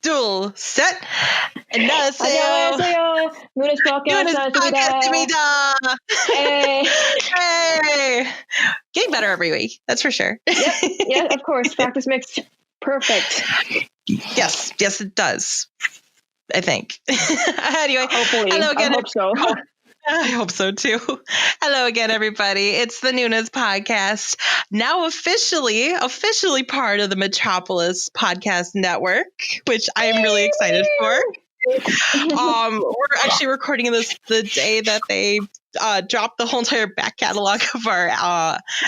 둘, 셋. 안녕하세요. 안녕하세요. Noonas podcast Noonas 나왔습니다. Hey. Hey. Getting better every week. That's for sure. Yep. Yeah, of course. Practice makes perfect. Yes, it does. I think. Anyway, Hopefully. hello again. I hope so. I hope so too. Hello again, everybody. It's the Noonas podcast, now officially part of the Metropolis Podcast Network, which I am really excited for. We're actually recording this the day that they dropped the whole entire back catalog of our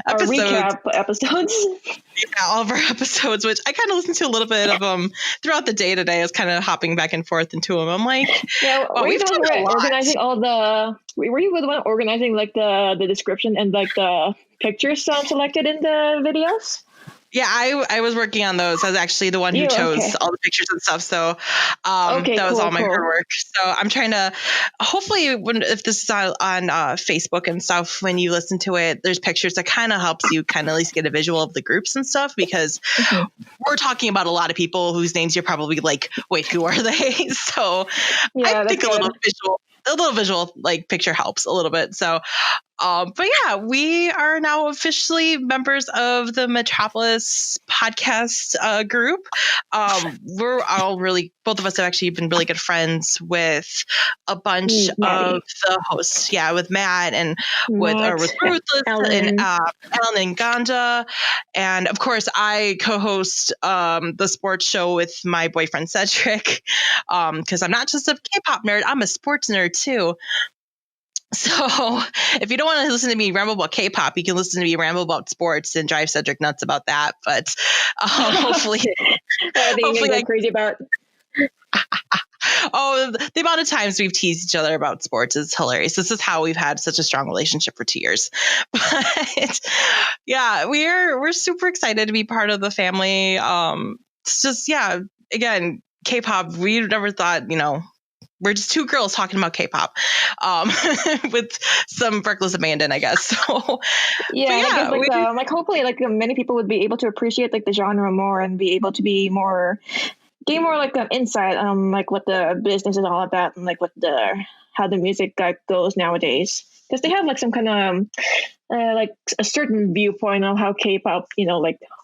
episodes. Our recap episodes. Yeah, all of our episodes, which I kind of listened to a little bit of them throughout the day today. I was kind of hopping back and forth into them. I'm like, yeah, were you the one organizing all the? Were you the one organizing like the description and like the pictures selected in the videos? Yeah, I was working on those. I was actually the one who chose all the pictures and stuff. So that was all my hard work. So I'm trying to, hopefully, if this is on Facebook and stuff, when you listen to it, there's pictures that kind of helps you kind of at least get a visual of the groups and stuff, because we're talking about a lot of people whose names you're probably like, wait, who are they? So I think a little visual like picture helps a little bit. So but yeah, we are now officially members of the Metropolis podcast group. We're all both of us have actually been really good friends with a bunch of the hosts. Yeah, with Matt and with Ruthless and Alan and Ganja. And of course, I co-host the sports show with my boyfriend Cedric, because I'm not just a K-pop nerd, I'm a sports nerd too. So if you don't want to listen to me ramble about K-pop, you can listen to me ramble about sports and drive Cedric nuts about that. But hopefully I'm crazy about. The amount of times we've teased each other about sports is hilarious. This is how we've had such a strong relationship for 2 years. But yeah, we're super excited to be part of the family. It's just, again, K-pop, we never thought, we're just two girls talking about K-pop, with some reckless abandon, I guess. So, I guess hopefully many people would be able to appreciate the genre more and be able to be gain more insight on what the business is all about and how the music goes nowadays, because they have some kind of a certain viewpoint of how K-pop,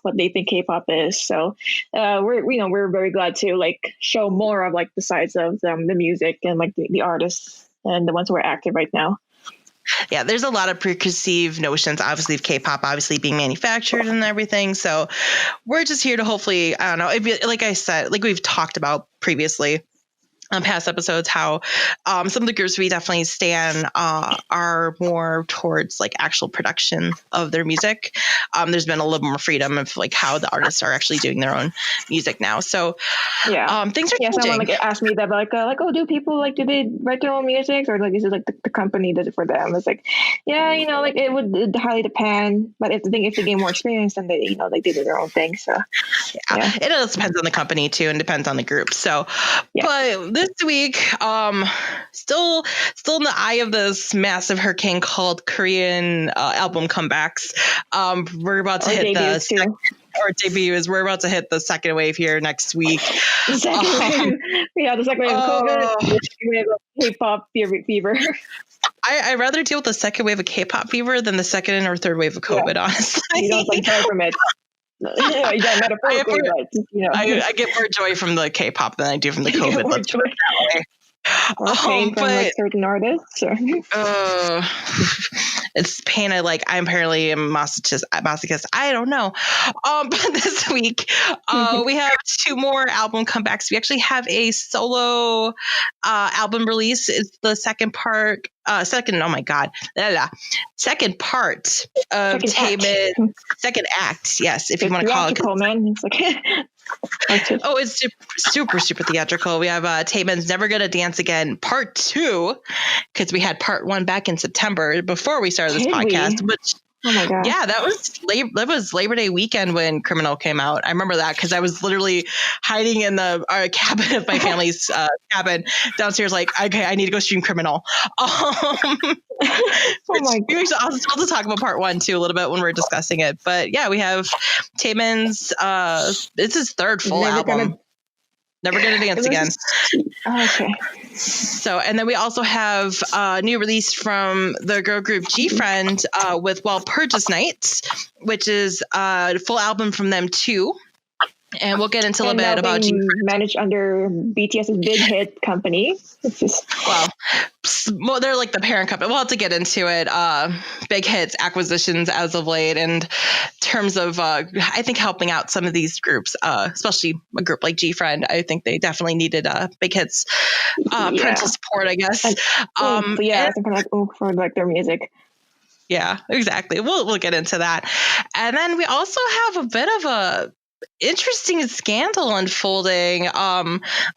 what they think K-pop is. So we're very glad to show more of the sides of the music and the artists and the ones who are active right now. Yeah, there's a lot of preconceived notions, obviously, of K-pop, obviously being manufactured and everything. So we're just here to hopefully, I don't know, like I said, like we've talked about previously on past episodes, how some of the groups we definitely stand are more towards actual production of their music. There's been a little more freedom of how the artists are actually doing their own music now. So things are changing. Someone asked me that do people do they write their own music, or is it the company does it for them? It's it would highly depend, but if they gain more experience, then they they do their own thing. So it also depends on the company too, and depends on the group. So but this week, still in the eye of this massive hurricane called Korean album comebacks. We're about to hit we're about to hit the second wave here next week. The second wave of COVID, the second wave of K-pop fever. I'd rather deal with the second wave of K-pop fever than the second or third wave of COVID, honestly. You don't die from it. I get more joy from the K-pop than I do from the COVID. Let's put it that way. Or pain from certain artists. It's pain I like. I'm apparently a masochist. I don't know. But this week we have two more album comebacks. We actually have a solo album release. It's the second part. Second part of Taemin. Second act. Yes, if you want to call it. Man. It's it's super theatrical. We have Taemin's Never Gonna Dance Again Part 2, because we had Part 1 back in September before we started this podcast. Which, oh my god, yeah, that was Labor Day weekend when Criminal came out. I remember that because I was literally hiding in the cabin of my family's cabin downstairs, okay, I need to go stream Criminal. I'll still talk about Part 1 too a little bit when we're discussing it. But yeah, we have Taemin's it's his third full album. Never Gonna Dance Again. Okay. So, and then we also have a new release from the girl group GFriend with Walpurgis Night, which is a full album from them too. And we'll get into a bit about GFriend. Managed under BTS's big hit company. Well, they're like the parent company. We'll have to get into it. Big hits, acquisitions as of late, and terms of I think helping out some of these groups, especially a group like GFriend. I think they definitely needed big hits parental support, I guess. I think like for like their music. Yeah, exactly. We'll get into that, and then we also have a bit of a interesting scandal unfolding.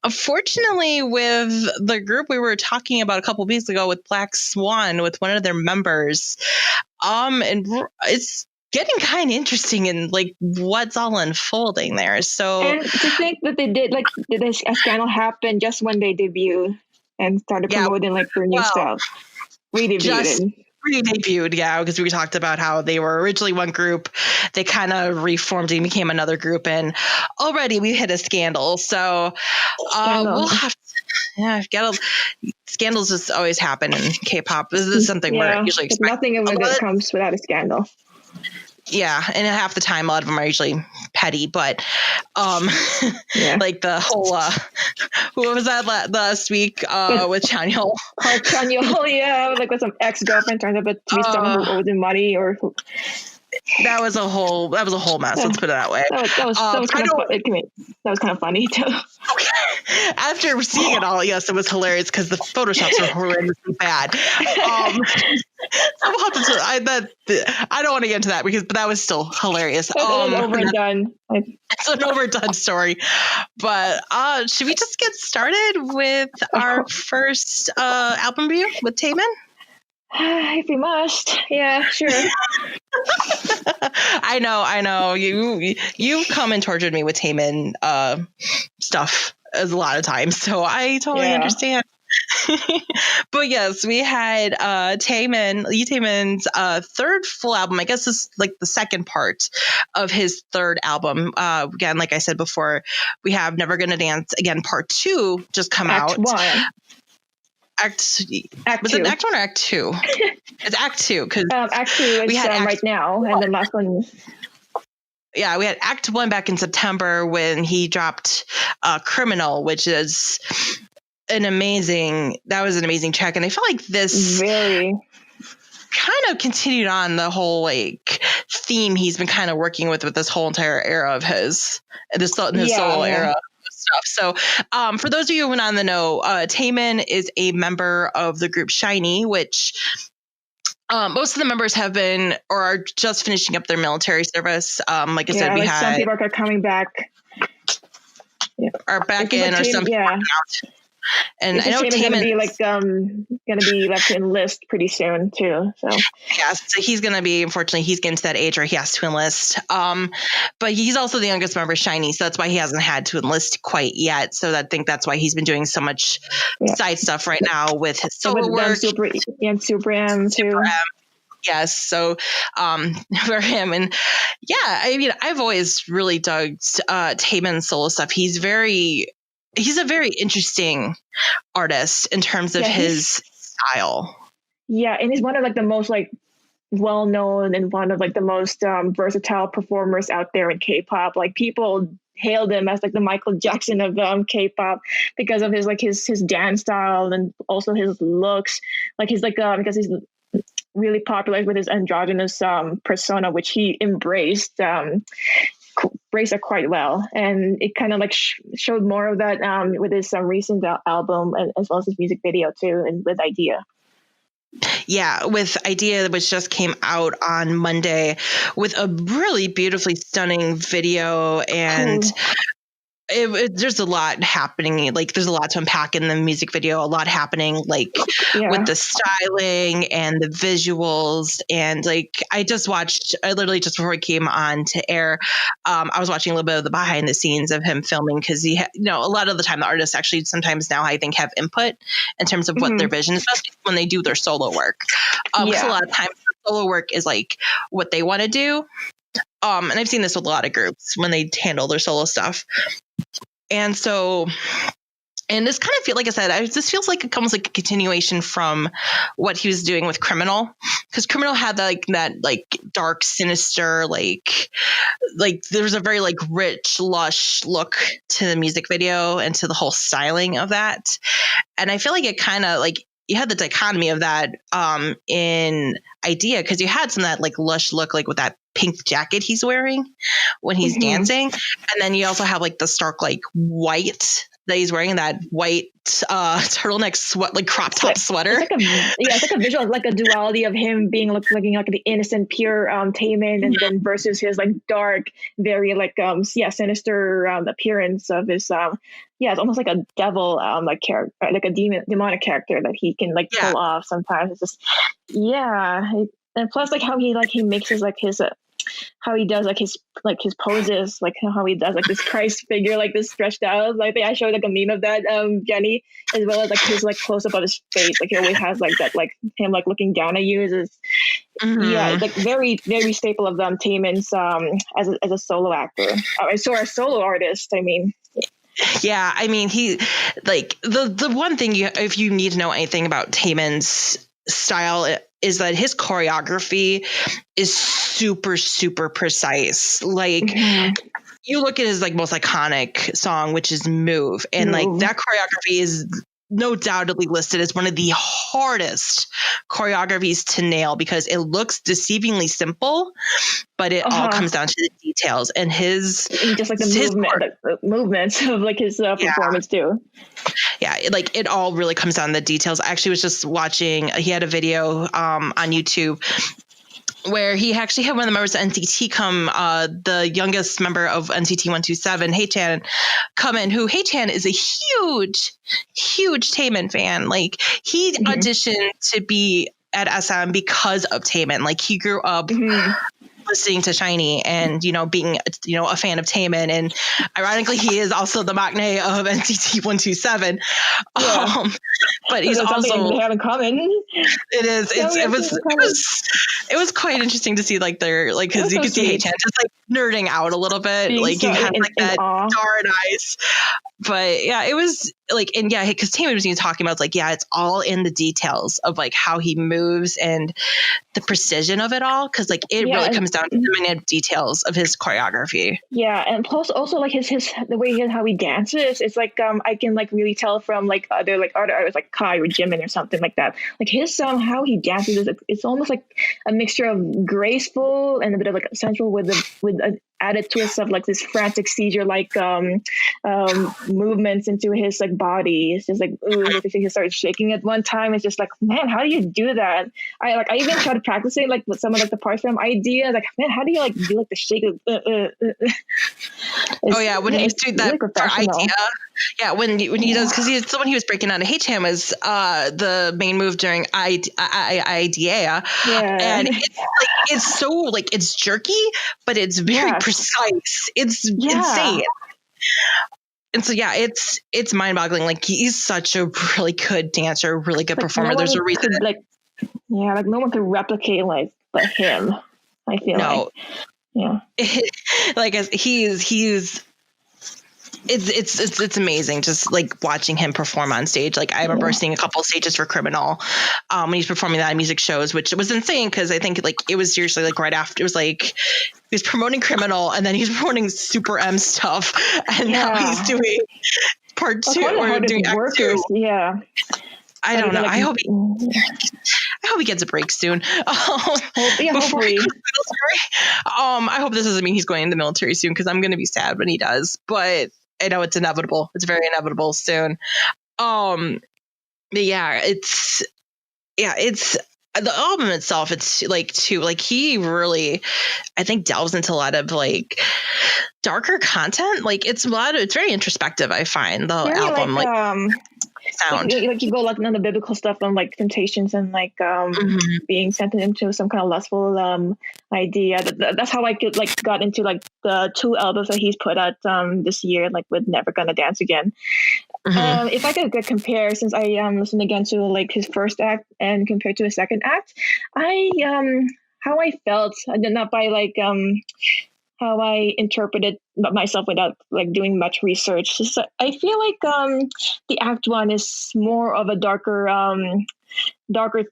Unfortunately, with the group we were talking about a couple of weeks ago with Black Swan, with one of their members, and it's getting kind of interesting in like what's all unfolding there. So, and to think that they did a scandal happen just when they debuted and started promoting like their new stuff. Re-debuted, because we talked about how they were originally one group, they kind of reformed and became another group, and already we hit a scandal. So we'll have scandals just always happen in K-pop. This is something we're usually expecting. Nothing of it comes without a scandal. Yeah, and half the time, a lot of them are usually petty, but like the whole what was that last week with Chanyeol? Chanyeol, like with some ex-girlfriend turns out to be someone who owed him money or who. That was a whole mess. Let's put it that way. That was kind of funny too. Okay. After seeing it all, yes, it was hilarious because the photoshops were horrendously bad. I don't want to get into that but that was still hilarious. It was overdone. It's an overdone story. But should we just get started with our first album review with Taemin? If we must, yeah, sure. I know. You've come and tortured me with Taemin stuff a lot of times, so I totally understand. But yes, we had Taemin's third full album. I guess this is like the second part of his third album. Again, like I said before, we have Never Gonna Dance Again Part 2 just come out. Act 1. Was 2. it Act 1 or Act 2? It's Act 2 because Act 2 is right now, and the last one. Yeah, we had Act 1 back in September when he dropped Criminal, which is an amazing track, and I feel like this very kind of continued on the whole like theme he's been kind of working with this whole entire era of his solo era. Stuff. So for those of you who are not in the know, Taemin is a member of the group SHINee, which most of the members have been or are just finishing up their military service. Like I said, we had some people are coming back, are back in, or some people are out. And I know Taemin's gonna be left to enlist pretty soon too. So so he's gonna be, unfortunately, he's getting to that age where he has to enlist. But he's also the youngest member of SHINee, so that's why he hasn't had to enlist quite yet. So I think that's why he's been doing so much side stuff right now with his solo work. Super M too. Yes. So for him, and I mean, I've always really dug Taemin's solo stuff. He's a very interesting artist in terms of his style. Yeah, and he's one of like the most like well-known and one of like the most versatile performers out there in K-pop. Like people hailed him as like the Michael Jackson of K-pop because of his dance style and also his looks. Like he's like because he's really popular with his androgynous persona, which he embraced it quite well, and it kind of like showed more of that with his recent album and as well as his music video too, and with Idea. Yeah, with Idea, which just came out on Monday, with a really beautifully stunning video, and there's a lot happening. Like there's a lot to unpack in the music video, a lot happening like with the styling and the visuals. And like I literally just before we came on to air, I was watching a little bit of the behind the scenes of him filming, because he a lot of the time the artists actually sometimes now I think have input in terms of what their vision is, especially when they do their solo work. Because a lot of times the solo work is like what they want to do. And I've seen this with a lot of groups when they handle their solo stuff. And so, and this kind of feel like I said, this feels like it comes like a continuation from what he was doing with Criminal, because Criminal had that dark, sinister, like there's a very like rich, lush look to the music video and to the whole styling of that. And I feel like it kind of like you had the dichotomy of that in Idea, because you had some of that like lush look, like with that pink jacket he's wearing when he's dancing, and then you also have like the stark like white that he's wearing, that white turtleneck sweat, like crop top sweater. It's like a visual, like a duality of him being looking like the innocent, pure Taemin, and then versus his like dark, very like sinister appearance of his it's almost like a devil like character, like a demonic character that he can like pull off sometimes. It's just and plus like how he mixes like his how he does like his poses, like how he does like this Christ figure, like this stretched out. Like I showed like a meme of that, Jenni, as well as like his like close up of his face. Like he always has like that, like him like looking down at you. It's like very very staple of Taemin's as a solo actor. So a solo artist. I mean. Yeah, I mean he like the one thing if you need to know anything about Taemin's style is that his choreography is super, super precise. Like you look at his like most iconic song, which is Move, and like that choreography is no doubtedly listed as one of the hardest choreographies to nail, because it looks deceivingly simple, but it all comes down to the details and his just like the movements of like his performance too. Yeah, like it all really comes down to the details. I actually was just watching, he had a video on YouTube where he actually had one of the members of NCT come, the youngest member of NCT 127, Haechan, come in, who Haechan is a huge, huge Taemin fan. Like he auditioned to be at SM because of Taemin. Like he grew up listening to SHINee and, being, a fan of Taemin. And ironically, he is also the maknae of NCT 127. But he's also, they have in common. It is. It was quite interesting to see like their, like, cause you could see Haechan just like nerding out a little bit. Being like he has like that dark eyes. But yeah, it was like, and yeah, because Taemin was even talking about, it's like, yeah, it's all in the details of like how he moves and the precision of it all. Cause like it really comes down to the minute details of his choreography. Yeah. And plus also like his the way how he dances, it's like, I can like really tell from like other artists like Kai or Jimin or something like that. Like his, how he dances, it's almost like a mixture of graceful and a bit of like sensual with an added twist of like this frantic seizure like movements into his like body. It's just like he starts shaking at one time. It's just like, man, how do you do that? I even tried to practice it like with some of like the parts from Idea. Like, man, how do you like do like the shake of when he's doing that really for Idea. Yeah, when he does, because he's the one he was breaking out of Haechan was the main move during Idea. And it's so like it's jerky, but it's very precise. It's insane. And so it's mind-boggling. Like he's such a really good dancer, really good performer. There's a reason. No one could replicate like but him. I feel like he's. It's amazing just like watching him perform on stage. Like I remember seeing a couple of stages for Criminal when he's performing that at music shows, which was insane because I think like it was seriously like right after, it was like he was promoting Criminal and then he's promoting Super M stuff, and now he's doing part 2 or doing act 2. Yeah. I don't know. I hope he gets a break soon. Hopefully. I hope this doesn't mean he's going in the military soon, because I'm going to be sad when he does. But I know it's inevitable. It's very inevitable soon. But it's the album itself. It's like too like he really, I think, delves into a lot of like darker content. Like it's very introspective. I find the album sound. Like you go like on the biblical stuff on like temptations and like being sent into some kind of lustful idea. That's how I got into like the 2 albums that he's put out this year, like with Never Gonna Dance Again. If I could compare, since I listened again to like his first act and compared to his second act, how I felt, not by like how I interpreted myself without like doing much research. So I feel like the Act One is more of a darker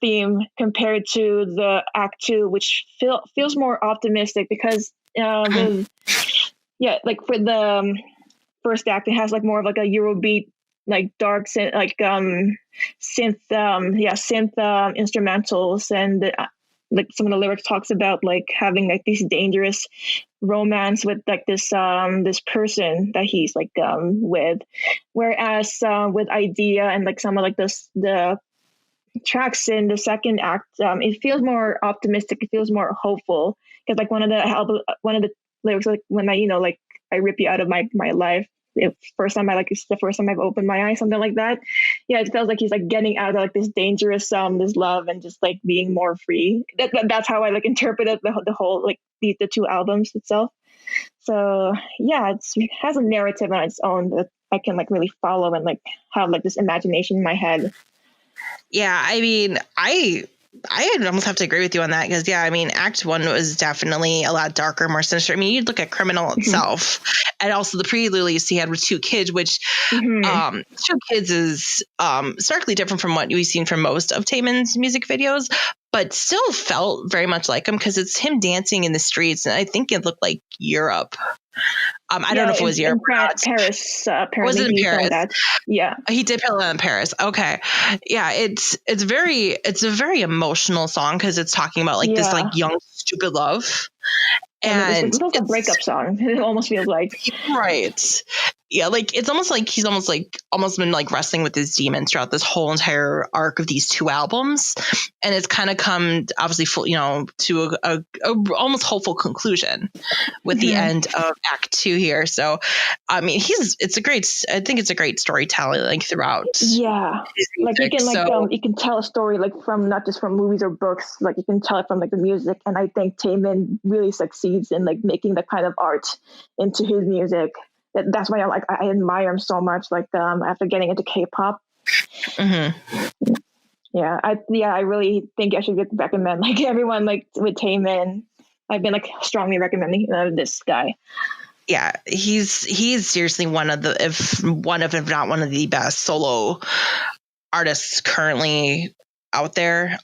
theme compared to the Act Two, which feels more optimistic because with like for the first act, it has like more of like a Eurobeat, like dark synth, like synth instrumentals, and like some of the lyrics talks about like having like these dangerous romance with like this person that he's like with, whereas with Idea and like some of like the tracks in the second act, it feels more optimistic, it feels more hopeful, because like one of the lyrics, like when I like I rip you out of my life, it's the first time I've opened my eyes, something like that. Yeah, it feels like he's like getting out of like this dangerous this love and just like being more free. That's how I like interpreted the whole like the two albums itself. So yeah, it has a narrative on its own that I can like really follow and like have like this imagination in my head. Yeah, I mean, I'd almost have to agree with you on that because, yeah, I mean, Act One was definitely a lot darker, more sinister. I mean, you'd look at Criminal itself, and also the pre-release he had with Two Kids, which Two Kids is starkly different from what we've seen from most of Taemin's music videos, but still felt very much like him because it's him dancing in the streets, and I think it looked like Europe. I don't know if it was Europe or not. Paris. Was it in Paris? Yeah, he did play in Paris. Okay, yeah, it's a very emotional song because it's talking about like this like young stupid love, and it's like a breakup song. It almost feels like right. Yeah, like it's almost like he's almost been like wrestling with his demons throughout this whole entire arc of these two albums, and it's kind of come obviously to a almost hopeful conclusion with the end of Act Two here. So, I mean, I think it's a great storytelling like throughout. Yeah, like you can you can tell a story like from not just from movies or books, like you can tell it from like the music, and I think Taemin really succeeds in like making that kind of art into his music. That's why I admire him so much. Like after getting into K-pop, I really think I should recommend like everyone like with Taemin. I've been like strongly recommending this guy. Yeah, he's seriously one of if not one of the best solo artists currently out there.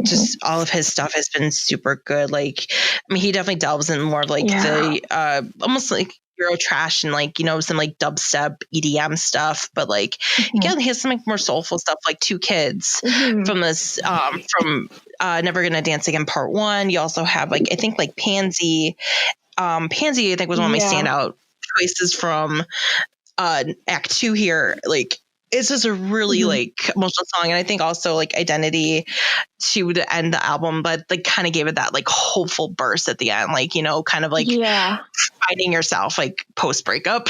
Just all of his stuff has been super good. Like, I mean, he definitely delves in more of like the almost like Euro trash and like some like dubstep EDM stuff, but like again, he has some like more soulful stuff like Two Kids from this from Never Gonna Dance Again Part 1. You also have like I think like Pansy I think was one of my standout choices from Act 2 here. Like it's just a really like emotional song, and I think also like Identity to end the album, but like kind of gave it that like hopeful burst at the end, like kind of like finding yourself like post breakup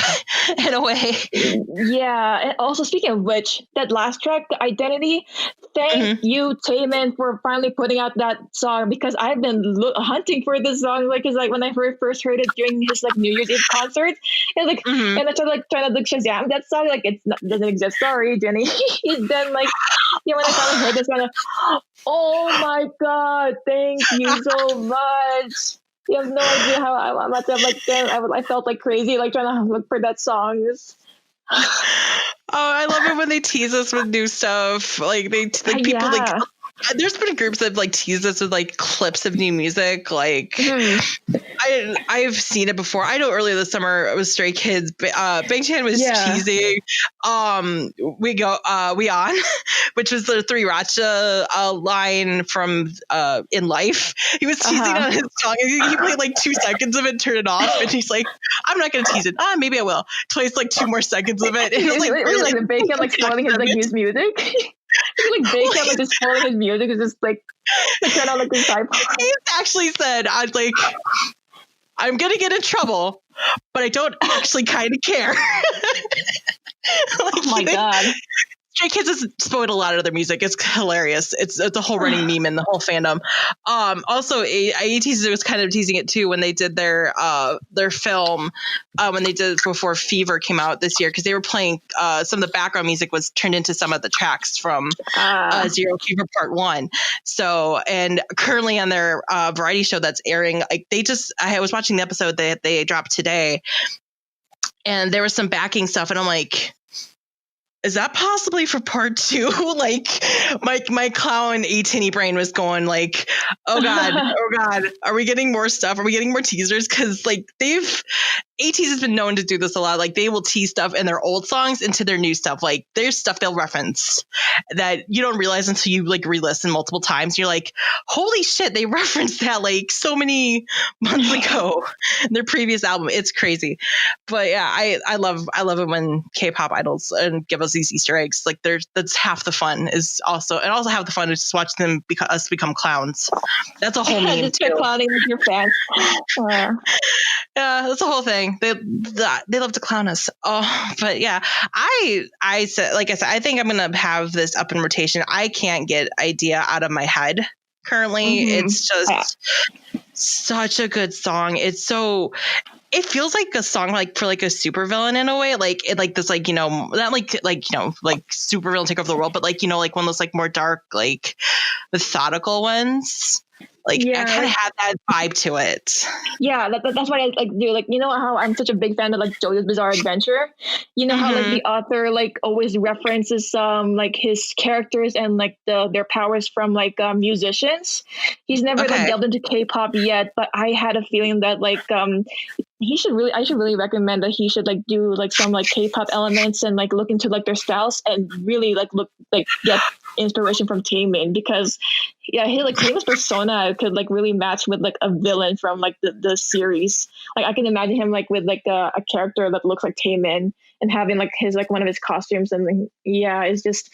in a way. Yeah, and also speaking of which, that last track, the Identity, thank you Taemin for finally putting out that song, because I've been hunting for this song, like, cause like when I first heard it during his like New Year's Eve concert, and like and I tried like trying to like Shazam that song, like doesn't exist. Sorry, Jenny. Then like when I finally heard this song, oh my god, thank you so much. You have no idea how much I've like I felt like crazy like trying to look for that song. Oh, I love it when they tease us with new stuff. Like they like people like there's been groups that like tease us with like clips of new music. Like I've seen it before. I know earlier this summer it was Stray Kids. Bang Chan was teasing We On, which was the Three Racha line from In Life. He was teasing on his song. He played like 2 seconds of it and turned it off, and he's like, I'm not gonna tease it. Maybe I will. Plays like 2 more seconds of it. And it was like really like Bacon like spoiling his like his music. Like Bacon like just spoiling his music is just like turn on like this type. He actually said, I'm gonna get in trouble, but I don't actually kind of care. Oh my god. Stray Kids has spoiled a lot of their music. It's hilarious. It's a whole running meme in the whole fandom. Also, ATEEZ was kind of teasing it too when they did their film when they did before Fever came out this year, because they were playing some of the background music was turned into some of the tracks from Zero Fever Part 1. So, and currently on their variety show that's airing, like I was watching the episode that they dropped today, and there was some backing stuff, and I'm like, is that possibly for part 2? Like my clown A-Tinny brain was going like, oh God, are we getting more stuff? Are we getting more teasers? Because like ATEEZ has been known to do this a lot. Like they will tease stuff in their old songs into their new stuff. Like there's stuff they'll reference that you don't realize until you like re-listen multiple times. You're like, holy shit, they referenced that like so many months ago in their previous album. It's crazy. But yeah, I love it when K-pop idols give us these Easter eggs. Like that's half the fun and also half the fun is just watching them become clowns. That's a whole meme just too. Clowning with your fans. Yeah, that's the whole thing. They love to clown us. Oh, but yeah, I said, like I said, I think I'm gonna have this up in rotation. I can't get Idea out of my head currently. It's just such a good song. It feels like a song like for like a supervillain in a way, like it like this like, you know, not like you know, like supervillain take over the world, but like, you know, like one of those like more dark like methodical ones. Like I kind of had that vibe to it. Yeah, that's what I like do. Like, you know how I'm such a big fan of like JoJo's Bizarre Adventure. You know how like the author like always references like his characters and like their powers from like musicians. He's never like delved into K-pop yet, but I had a feeling that like I should really recommend that he should like do like some like K-pop elements and like look into like their styles and really like get inspiration from Taemin, because he like Taemin's persona could like really match with like a villain from like the series. Like I can imagine him like with like a character that looks like Taemin and having like his like one of his costumes, and it's just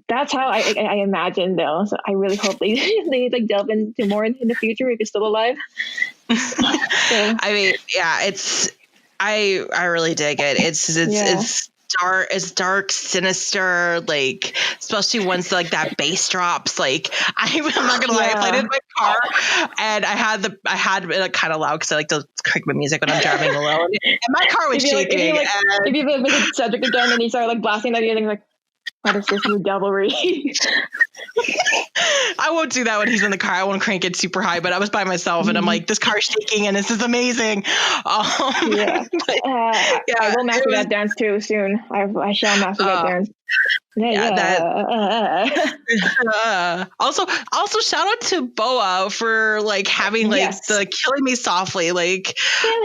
that's how I imagine though. So I really hope they like delve into more in the future if he's still alive. I mean, yeah, I really dig it. It's dark, sinister, like especially once like that bass drops. Like I'm not gonna lie, I played it in my car and I had it kind of loud because I like to crank my music when I'm driving alone, and my car was shaking. If you visit Cedric again and he started like blasting that, you're like, what is this new devilry? I won't do that when he's in the car. I won't crank it super high, but I was by myself and I'm like, this car's shaking and this is amazing. I will master that dance too soon. I shall master that dance. Also shout out to Boa for like having like the Killing Me Softly. Like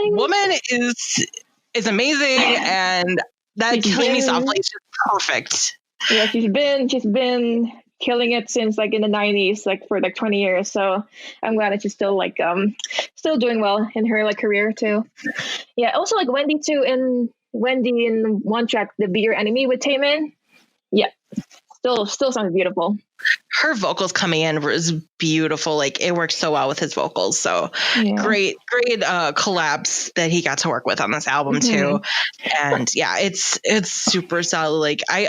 woman is amazing, and that Killing Me Softly is just perfect. Yeah, she's been killing it since like in the 90s, like for like 20 years. So I'm glad that she's still like still doing well in her like career too. Yeah, also like Wendy too, and Wendy in one track, the Be Your Enemy with Taemin. Yeah, still sounds beautiful. Her vocals coming in was beautiful. Like it worked so well with his vocals. So great collabs that he got to work with on this album too. And yeah, it's super solid. Like I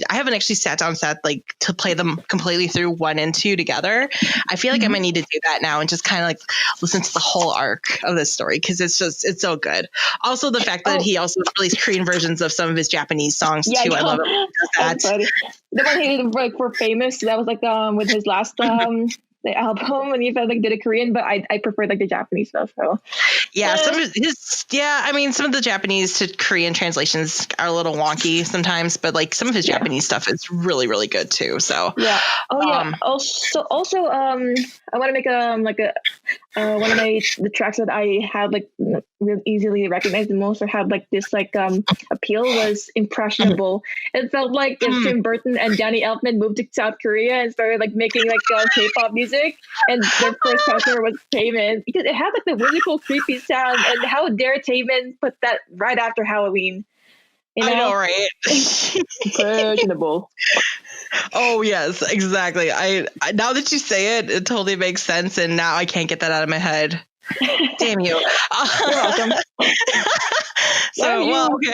haven't actually sat down like to play them completely through 1 and 2 together. I feel like I might need to do that now and just kind of like listen to the whole arc of this story, because it's so good. Also the fact that he also released Korean versions of some of his Japanese songs too. I love it. That. The one he did like for Famous, that was like with his last the album, and he felt like did a Korean, but I prefer like the Japanese stuff. So some of the Japanese to Korean translations are a little wonky sometimes, but like some of his Japanese stuff is really, really good too. So Also, I want to make one of the tracks that I had like really easily recognized the most, or had like this like appeal, was Impressionable. It felt like if Tim Burton and Danny Elfman moved to South Korea and started like making like K-pop music, and their first customer was Taemin, because it had like the whimsical, creepy sound. And how dare Taemin put that right after Halloween? You know? I know, right? Impressionable. Oh yes, exactly. I now that you say it, it totally makes sense, and now I can't get that out of my head. Damn you. You're welcome. So, well, okay.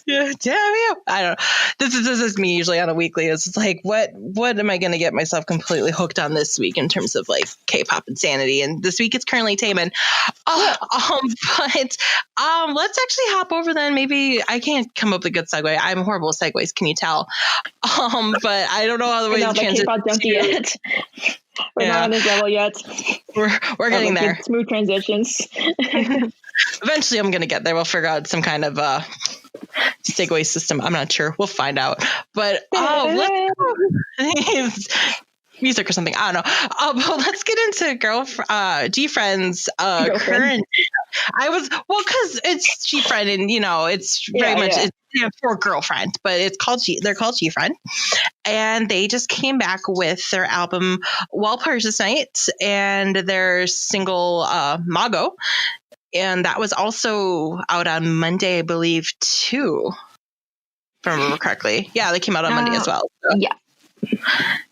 Yeah, damn you. I don't know. This is me usually on a weekly. It's like, what am I going to get myself completely hooked on this week in terms of like K-pop insanity? And this week it's currently Taemin. But let's actually hop over then. Maybe I can't come up with a good segue. I'm horrible with segues. Can you tell? But I don't know how the way to transition. K-pop junkie yet. We're not on this level yet. We're getting there. Smooth transitions. Eventually, I'm going to get there. We'll figure out some kind of segue system. I'm not sure. We'll find out. But let's go. Music or something. I don't know. But let's get into GFriend's current. Because it's GFriend, and it's very much it's for girlfriend, but they're called GFriend, and they just came back with their album Walpurgis Night and their single Mago. And that was also out on Monday, I believe, too, if I remember correctly. Yeah, they came out on Monday as well. So. Yeah.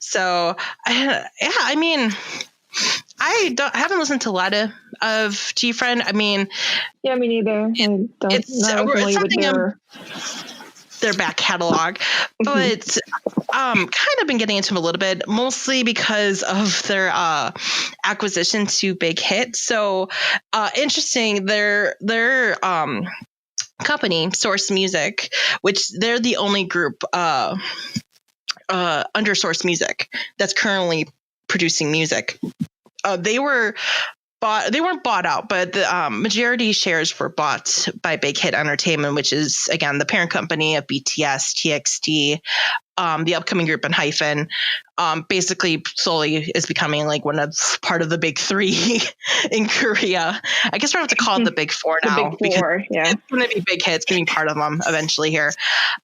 So, I mean, I haven't listened to a lot of GFriend. I mean, yeah, me neither. It's something their back catalog, but kind of been getting into them a little bit, mostly because of their acquisition to Big Hit. So interesting, their company, Source Music, which they're the only group under Source Music that's currently producing music. They weren't bought out, but the majority shares were bought by Big Hit Entertainment, which is, again, the parent company of BTS, TXT, the upcoming group in Hyphen. Basically slowly is becoming like part of the big three in Korea. I guess we're going to have to call it the big four now. Big four, yeah. It's going to be Big Hit. It's going to be part of them eventually here,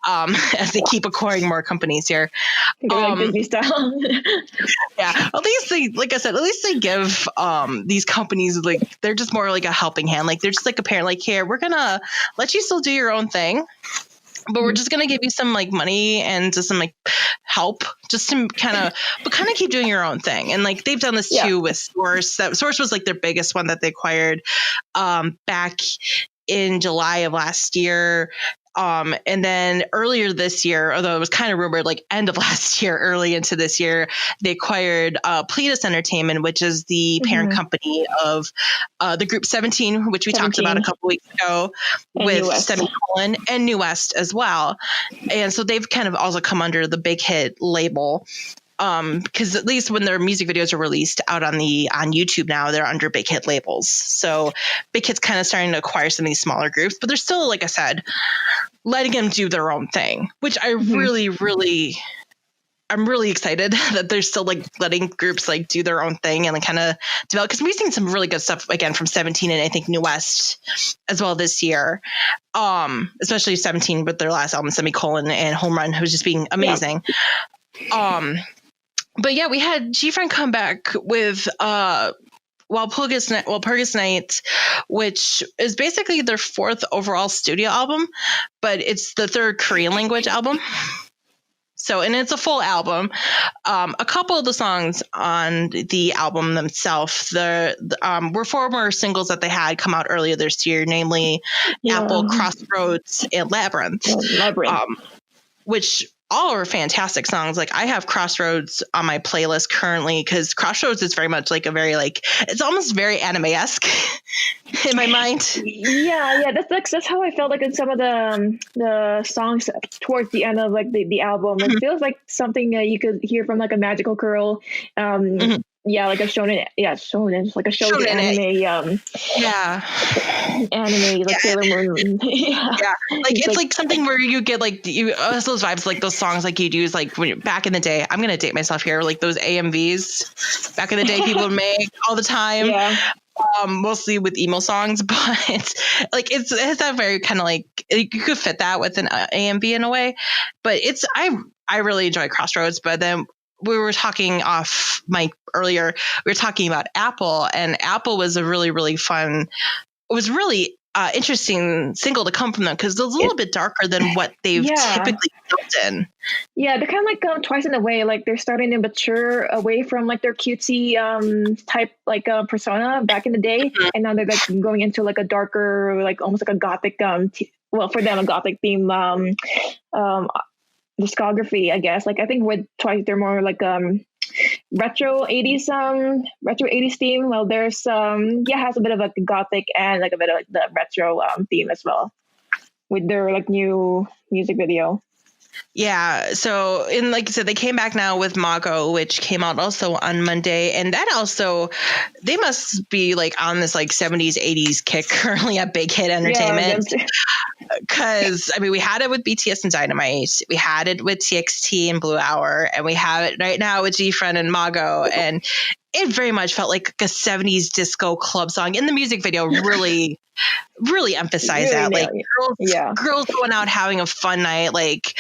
as they keep acquiring more companies here. Like Disney style. Yeah, at least they give these companies, like, they're just more like a helping hand. Like, they're just like a parent, like, here, we're going to let you still do your own thing, but we're just going to give you some like money and just some like help just to kind of keep doing your own thing. And like, they've done this too with Source. Source was like their biggest one that they acquired back in July of last year. And then earlier this year, although it was kind of rumored like end of last year, early into this year, they acquired Pledis Entertainment, which is the parent company of the group 17, which we talked about a couple weeks ago, and with Semicolon and New West as well. And so they've kind of also come under the Big Hit label. Because at least when their music videos are released out on YouTube now, they're under Big Hit labels. So Big Hit's kind of starting to acquire some of these smaller groups, but they're still, like I said, letting them do their own thing, which I I'm really excited that they're still like letting groups like do their own thing and like kind of develop, because we've seen some really good stuff again from 17 and I think New West as well this year. Especially 17 with their last album Semicolon and Home Run, who's just being amazing. Yeah. But yeah, we had GFriend come back with Walpurgis Night, which is basically their fourth overall studio album, but it's the third Korean language album. So, and it's a full album. A couple of the songs on the album themselves, were former singles that they had come out earlier this year, namely Apple, Crossroads, and Labyrinth. Which all are fantastic songs. Like, I have Crossroads on my playlist currently because Crossroads is very much like it's almost very anime-esque in my mind. Yeah, that's how I felt like in some of the songs towards the end of like the album. It feels like something that you could hear from like a Magical Girl. Yeah, like a shonen. Yeah, shonen, like a shonen anime. Anime, like Sailor Moon. Yeah, like it's like something where you get like those vibes, like those songs like you'd use like when back in the day. I'm gonna date myself here, like those AMVs back in the day people would make all the time. Yeah. Mostly with emo songs, but like it's that very kind of like you could fit that with an AMV in a way. But I really enjoy Crossroads, but then we were talking off mic earlier. We were talking about Apple, and Apple was a really, really fun. It was really interesting single to come from them, because it's a little bit darker than what they've typically built in. Yeah, they're kind of like Twice in a way. Like they're starting to mature away from like their cutesy type like persona back in the day, and now they're like going into like a darker, like almost like a gothic well, for them a gothic theme discography, I guess. Like I think with Twice they're more like retro 80s theme. Well, there's has a bit of like a gothic and like a bit of like the retro theme as well with their like new music video. Yeah, so and like I said, they came back now with Mago, which came out also on Monday, and that also, they must be like on this like 70s 80s kick currently at Big Hit Entertainment. Because I mean, we had it with BTS and Dynamite, we had it with TXT and Blue Hour, and we have it right now with GFriend and Mago, and it very much felt like a 70s disco club song. In the music video, really emphasize that. Like girls going out having a fun night. Like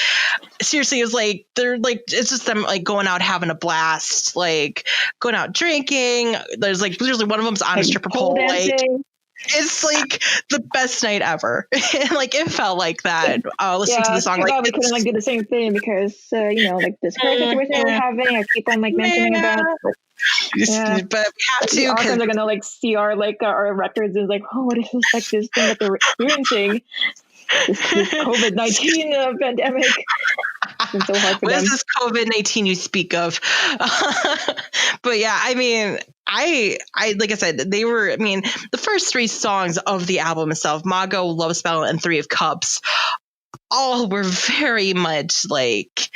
seriously, it was like they're like, it's just them like going out having a blast, like going out drinking. There's like literally one of them's on a stripper pole. Like it's like the best night ever. And like it felt like that. Listening to the song, like we couldn't like do the same thing because like this current situation we're having. I keep on like mentioning about. But we have to, because they're gonna like see our records and like, oh, what is this, like this thing that they're experiencing, this COVID-19 pandemic. It's so hard for what them. is this COVID-19 you speak of? But yeah, I mean, I like I said, they were, I mean, the first 3 songs of the album itself, Mago, Love Spell, and 3 of Cups, all were very much like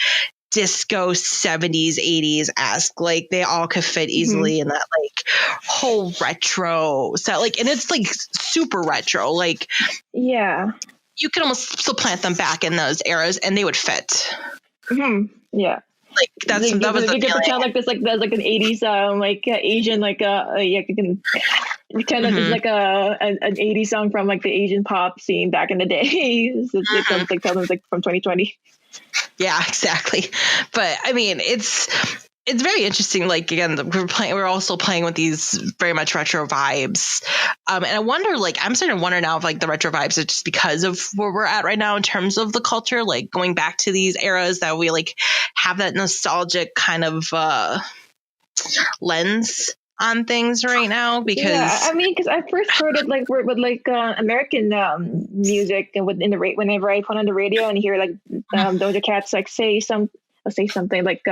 disco 70s 80s-esque. Like they all could fit easily in that like whole retro set, like, and it's like super retro, like you can almost supplant them back in those eras and they would fit. Like that was the can pretend like this, like there's like an 80s Asian like you can pretend that it's like an 80s song from like the Asian pop scene back in the day. It's like tell them like from 2020. Yeah, exactly. But I mean, it's very interesting. Like again, we're also playing with these very much retro vibes. And I wonder, like, I'm starting to wonder now if like the retro vibes are just because of where we're at right now in terms of the culture, like going back to these eras that we like have that nostalgic kind of lens on things right now. Because I mean, because I first heard it like with like American music, and whenever I put on the radio and hear like Doja Cat's like say something like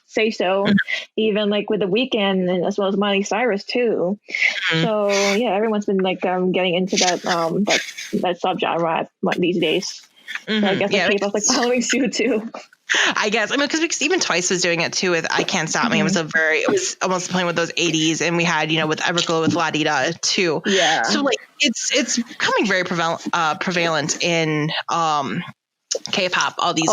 say so, even like with The Weeknd and as well as Miley Cyrus too. So yeah, everyone's been like getting into that subgenre these days. So I guess like K-pop's like following suit too. I guess, I mean, because even Twice was doing it too with I Can't Stop Me. It was almost playing with those 80s, and we had, with Everglow with La Di Da too. Yeah. So like it's becoming very prevalent in K-pop, all these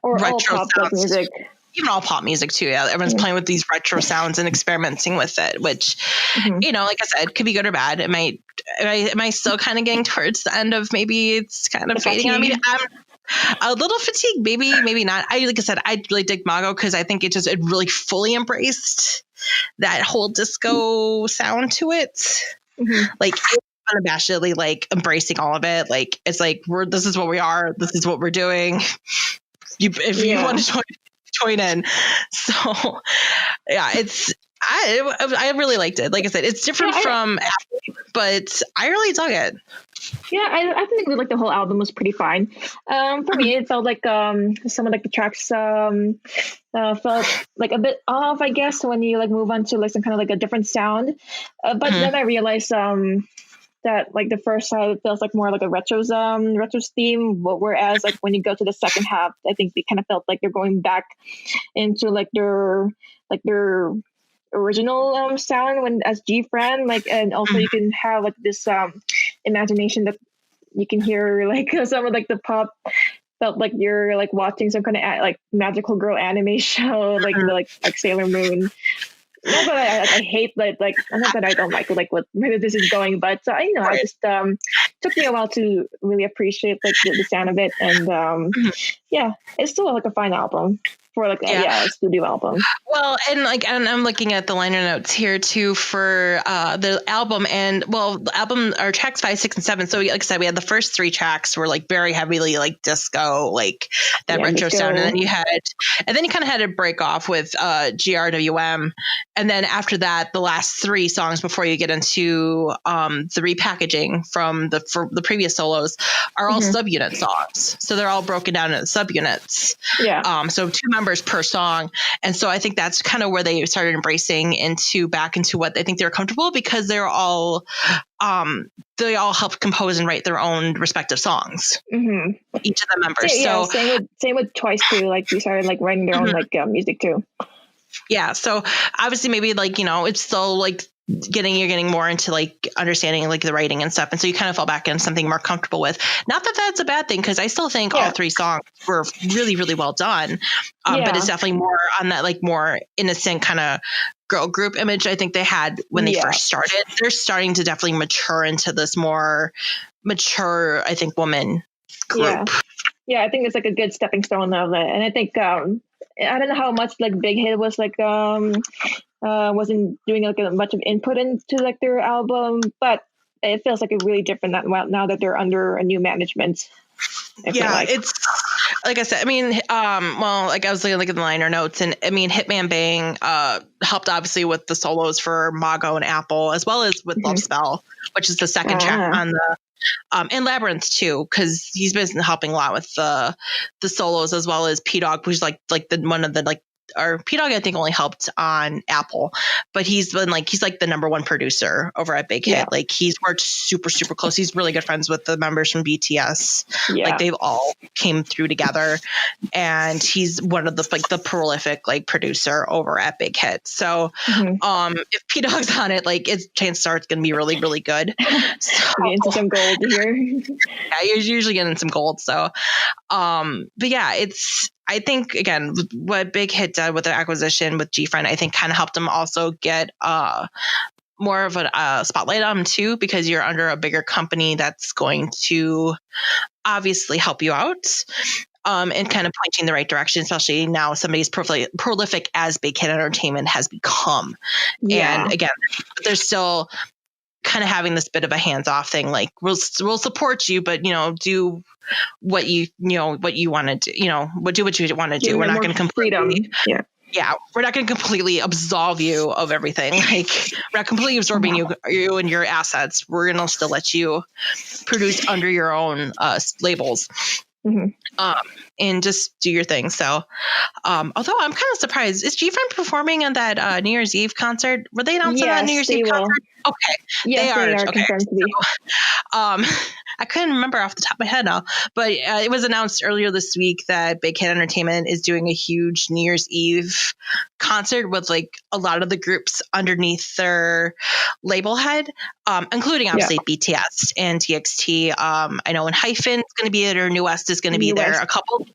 or retro all pop sounds. Music. Even all pop music too. Yeah, everyone's playing with these retro sounds and experimenting with it, which like I said, could be good or bad. Am I still kind of getting towards the end of maybe it's kind of fading on me? I'm a little fatigued, maybe not. Like I said, I really dig Mago because I think it really fully embraced that whole disco sound to it. Like it's unabashedly like embracing all of it. Like it's like this is what we are. This is what we're doing. If you want to join in. So yeah, I really liked it. Like I said, it's different from but I really dug it. Yeah, I think like the whole album was pretty fine. For me, it felt like some of like the tracks felt like a bit off, I guess, when you like move on to like some kind of like a different sound. But then I realized that like the first side feels like more like a retro theme, whereas like when you go to the second half, I think they kind of felt like they're going back into like their original sound as GFriend, like, and also you can have like this imagination that you can hear like some of like the pop felt like you're like watching some kind of like magical girl anime show, like Sailor Moon. Not that I hate like not that I don't like where this is going, but I just took me a while to really appreciate like the sound of it, and yeah, it's still like a fine album for like a studio album. Well, and I'm looking at the liner notes here too for the album, and the album are tracks 5, 6, and 7. So like I said, we had the first 3 tracks were like very heavily like disco, like that retro sound, and then you kind of had to break off with GRWM, and then after that, the last 3 songs before you get into the repackaging from the previous solos are all subunit songs. So they're all broken down into subunits. Yeah. So 2 members per song, and so I think that's kind of where they started embracing back into what they think they're comfortable, because they all helped compose and write their own respective songs. Each of the members. So same with Twice too. Like we started like writing their own like music too. Yeah. So obviously maybe like it's still like getting more into like understanding like the writing and stuff, and so you kind of fall back into something more comfortable with. Not that that's a bad thing, because I still think all 3 songs were really, really well done, but it's definitely more on that like more innocent kind of girl group image I think they had when they first started. They're starting to definitely mature into this more mature, I think, woman group. Yeah, I think it's like a good stepping stone of it, and I think I don't know how much like Big Hit was like wasn't doing like a much of input into like their album, but it feels like a really different now that they're under a new management. It's like I said, I mean, like I was looking at the liner notes, and I mean, Hitman Bang helped obviously with the solos for Mago and Apple, as well as with Love Spell, which is the second track on the and Labyrinth too, because he's been helping a lot with the solos, as well as P-Dog, who's like the one of the like. Or P-Dog, I think, only helped on Apple, but he's like the number 1 producer over at Big Hit. Like he's worked super, super close. He's really good friends with the members from BTS. Like they've all came through together, and he's one of the prolific like producer over at Big Hit. So if P-Dog's on it, like it's chances are it's going to be really, really good. So, into some gold here. Yeah, you're usually getting some gold. So, but yeah, I think, again, what Big Hit did with their acquisition with GFriend, I think kind of helped them also get more of a spotlight on them too, because you're under a bigger company that's going to obviously help you out and kind of pointing in the right direction, especially now somebody's prolific as Big Hit Entertainment has become. And again, they're still kind of having this bit of a hands-off thing, like we'll support you, but do what you want to do, do what you want to do. We're not going to completely we're not going to completely absolve you of everything. Like we're not completely absorbing you and your assets. We're going to still let you produce under your own labels. And just do your thing. So, although I'm kind of surprised, is GFriend performing on that New Year's Eve concert? Were they announced on that New Year's Eve concert? Okay. Yes, they are confirmed to be. So, I couldn't remember off the top of my head now, but it was announced earlier this week that Big Hit Entertainment is doing a huge New Year's Eve concert with like a lot of the groups underneath their label head, including obviously BTS and TXT. I know Hyphen is going to be there. Newest is going to be there. A couple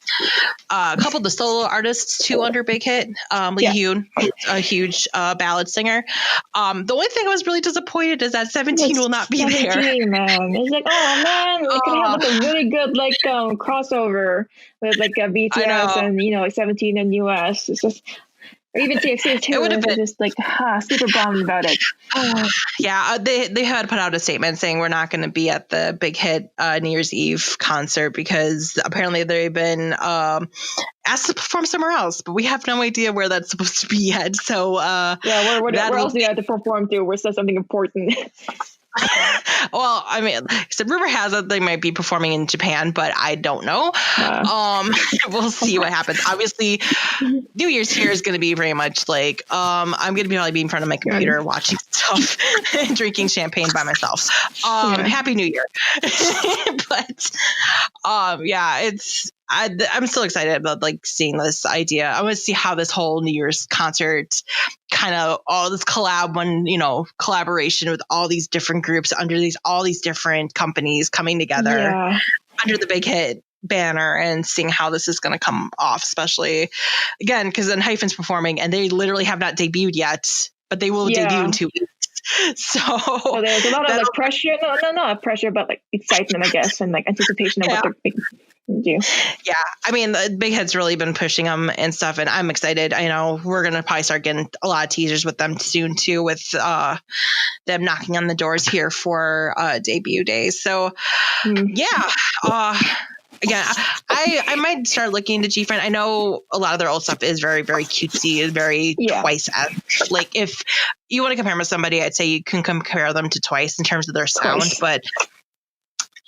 of the solo artists too under Big Hit. Lee Hyun, a huge ballad singer. The only thing I was really disappointed is that 17 will not be 17, there. Man, it's like, oh man, we could have like a really good like crossover with like BTS and like 17 and US. It's just. Or even TXT too. It would have been just like super bummed about it. They had put out a statement saying we're not going to be at the Big Hit New Year's Eve concert because apparently they've been asked to perform somewhere else, but we have no idea where that's supposed to be yet. So where else do you have to perform to? Where says something important? Well, I mean, so rumor has it they might be performing in Japan, but I don't know. We'll see what happens. Obviously, New Year's here is going to be very much like I'm going to probably be in front of my computer watching stuff and drinking champagne by myself. Happy New Year. But I'm still excited about like seeing this idea. I want to see how this whole New Year's concert kind of all this collaboration with all these different groups under all these different companies coming together under the Big Hit banner and seeing how this is going to come off, especially again, because then Hyphen's performing and they literally have not debuted yet, but they will debut in 2 weeks. So there's a lot of like pressure. No, not pressure, but like excitement, I guess, and like anticipation of what they're going to do. Yeah. I mean, the Big Head's really been pushing them and stuff, and I'm excited. I know we're going to probably start getting a lot of teasers with them soon too, with them knocking on the doors here for debut day. So again, I might start looking into GFriend. I know a lot of their old stuff is very, very cutesy and very Twice-esque. Like if you want to compare them with somebody, I'd say you can compare them to Twice in terms of their sound, but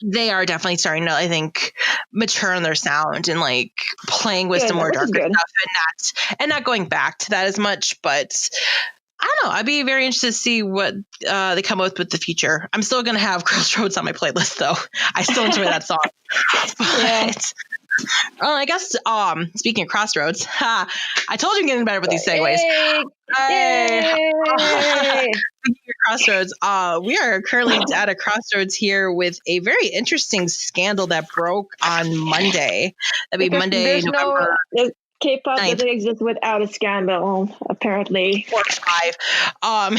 they are definitely starting to, I think, mature in their sound and like playing with some more darker stuff and not going back to that as much. But I don't know. I'd be very interested to see what they come up with the future. I'm still going to have Crossroads on my playlist, though. I still enjoy that song. But I guess speaking of Crossroads, I told you I'm getting better with these segues. Speaking of Crossroads, we are currently at a crossroads here with a very interesting scandal that broke on Monday. That'd be Monday, November. K-pop doesn't exist without a scandal, apparently. 4 or 5.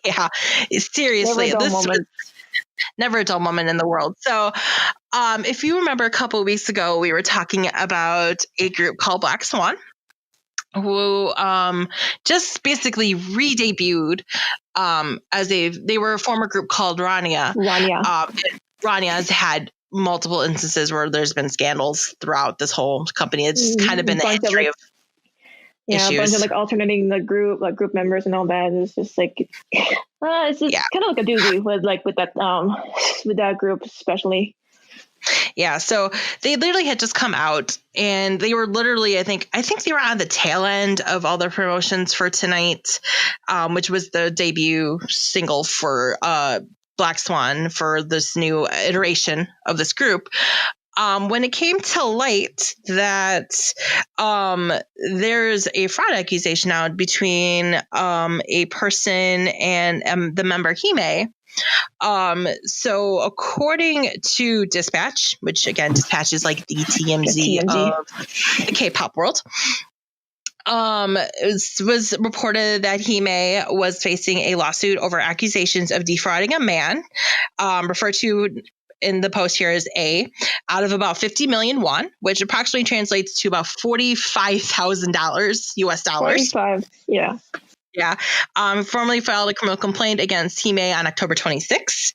Yeah, seriously, never a dull moment in the world. So, if you remember a couple of weeks ago, we were talking about a group called Black Swan, who just basically re-debuted as they were a former group called Rania. Rania has had multiple instances where there's been scandals throughout this whole company. It's kind of been the history of issues. A bunch of like alternating the group, like group members and all that. It's just like it's just kind of like a doozy with that group especially. Yeah, so they literally had just come out, and they were literally, I think they were on the tail end of all their promotions for tonight, which was the debut single for Black Swan for this new iteration of this group. When it came to light that there's a fraud accusation out between a person and the member Hime. So according to Dispatch, which again, Dispatch is like the TMZ of the K-pop world, it was reported that Hime was facing a lawsuit over accusations of defrauding a man, referred to in the post here as A, out of about 50 million won, which approximately translates to about $45,000 US dollars. 45, yeah. Yeah. Formally filed a criminal complaint against Hime on October 26.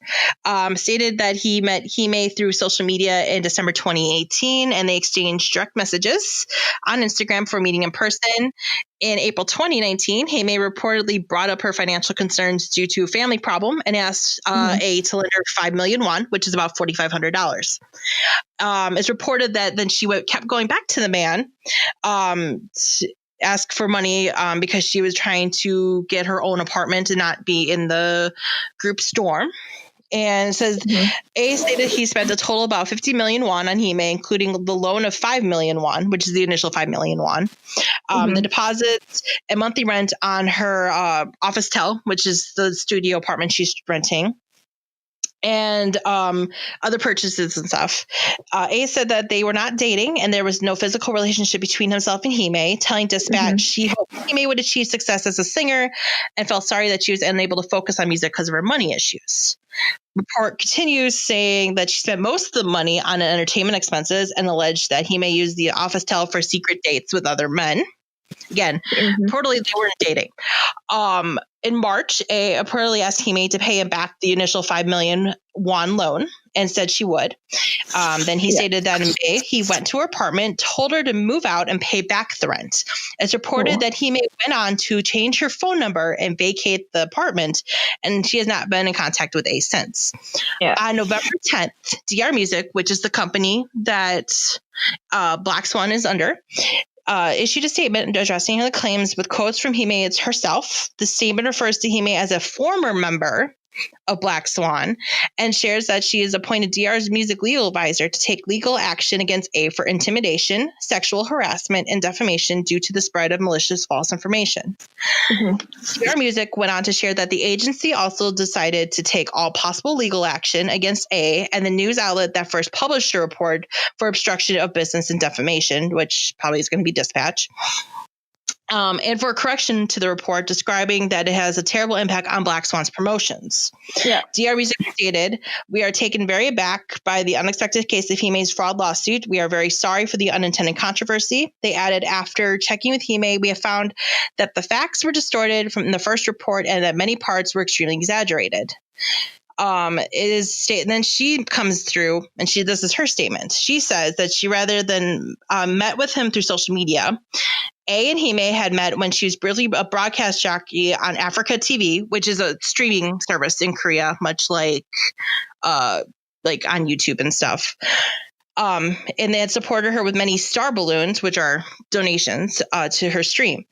Stated that he met Hime through social media in December 2018, and they exchanged direct messages on Instagram for meeting in person. In April 2019, Hime reportedly brought up her financial concerns due to a family problem and asked A to lend her 5 million won, which is about $4,500. It's reported that then she kept going back to the man ask for money because she was trying to get her own apartment and not be in the group storm. And it says A stated he spent a total of about 50 million won on Hime, including the loan of 5 million won, which is the initial 5 million won. The deposits and monthly rent on her office tel, which is the studio apartment she's renting. And other purchases and stuff. A said that they were not dating and there was no physical relationship between himself and Hime, telling Dispatch she hoped Hime would achieve success as a singer and felt sorry that she was unable to focus on music because of her money issues. Report continues saying that she spent most of the money on entertainment expenses and alleged that Hime used the office tel for secret dates with other men. Again, reportedly they weren't dating. In March, A reportedly asked Hime to pay him back the initial 5 million won loan and said she would. Then he stated that in May, he went to her apartment, told her to move out and pay back the rent. It's reported that Hime went on to change her phone number and vacate the apartment, and she has not been in contact with A since. On November 10th, DR Music, which is the company that Black Swan is under, issued a statement addressing the claims with quotes from Hime herself. The statement refers to Hime as a former member of Black Swan and shares that she is appointed DR's music legal advisor to take legal action against A for intimidation, sexual harassment, and defamation due to the spread of malicious false information. DR Music went on to share that the agency also decided to take all possible legal action against A and the news outlet that first published the report for obstruction of business and defamation, which probably is going to be Dispatch. And for a correction to the report describing that it has a terrible impact on Black Swan's promotions. Yeah. DR Music stated, "We are taken very aback by the unexpected case of Hime's fraud lawsuit. We are very sorry for the unintended controversy." They added, "After checking with Hime, we have found that the facts were distorted from the first report and that many parts were extremely exaggerated." It is then she comes through and this is her statement. She says that she rather than met with him through social media. A and Hime had met when she was briefly a broadcast jockey on Africa TV, which is a streaming service in Korea, much like on YouTube and stuff. And they had supported her with many star balloons, which are donations to her stream.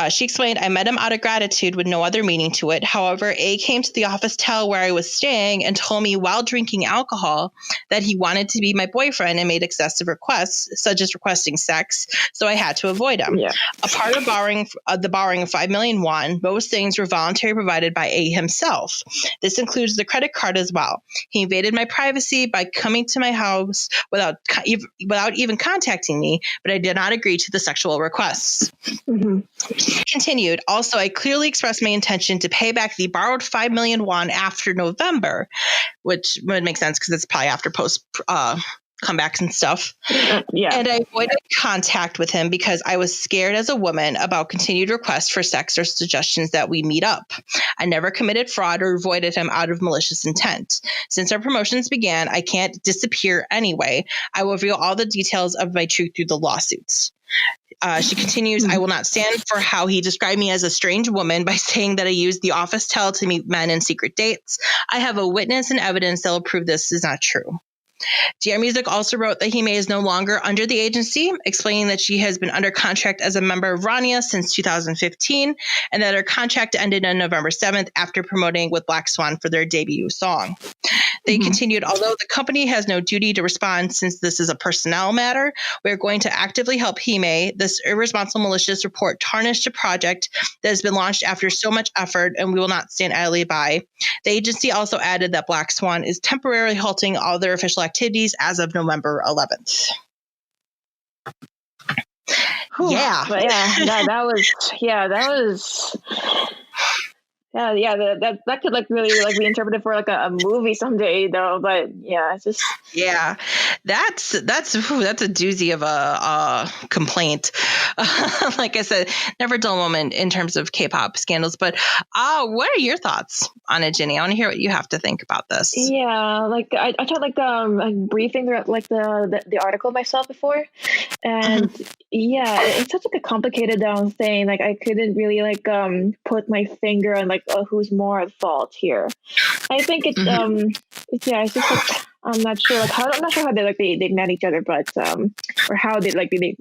She explained, "I met him out of gratitude with no other meaning to it. However, A came to the office tel where I was staying and told me while drinking alcohol that he wanted to be my boyfriend and made excessive requests, such as requesting sex. So I had to avoid him. Yeah. A part of the borrowing of 5 million won, most things were voluntarily provided by A himself. This includes the credit card as well. He invaded my privacy by coming to my house without even contacting me, but I did not agree to the sexual requests." Mm-hmm. Continued, "Also, I clearly expressed my intention to pay back the borrowed 5 million won after November," which would make sense because it's probably after post comebacks and stuff. Yeah. "And I avoided contact with him because I was scared as a woman about continued requests for sex or suggestions that we meet up. I never committed fraud or avoided him out of malicious intent. Since our promotions began, I can't disappear anyway. I will reveal all the details of my truth through the lawsuits." She continues, "I will not stand for how he described me as a strange woman by saying that I used the office tel to meet men in secret dates. I have a witness and evidence that will prove this is not true." GR Music also wrote that Hime is no longer under the agency, explaining that she has been under contract as a member of Rania since 2015 and that her contract ended on November 7th after promoting with Black Swan for their debut song. They continued, "Although the company has no duty to respond since this is a personnel matter, we are going to actively help Hime. This irresponsible malicious report tarnished a project that has been launched after so much effort, and we will not stand idly by." The agency also added that Black Swan is temporarily halting all their official activities as of November 11th. Yeah. But that was that could really be interpreted for a movie someday though. But yeah, it's just that's a doozy of a complaint. Like I said, never a dull moment in terms of K-pop scandals. But what are your thoughts on it, Jenni? I want to hear what you have to think about this. Yeah, I tried briefing the article myself before, and it's such a complicated thing. I couldn't really put my finger on who's more at fault here. I think it's it's just I'm not sure I'm not sure how they met each other, but or how they met each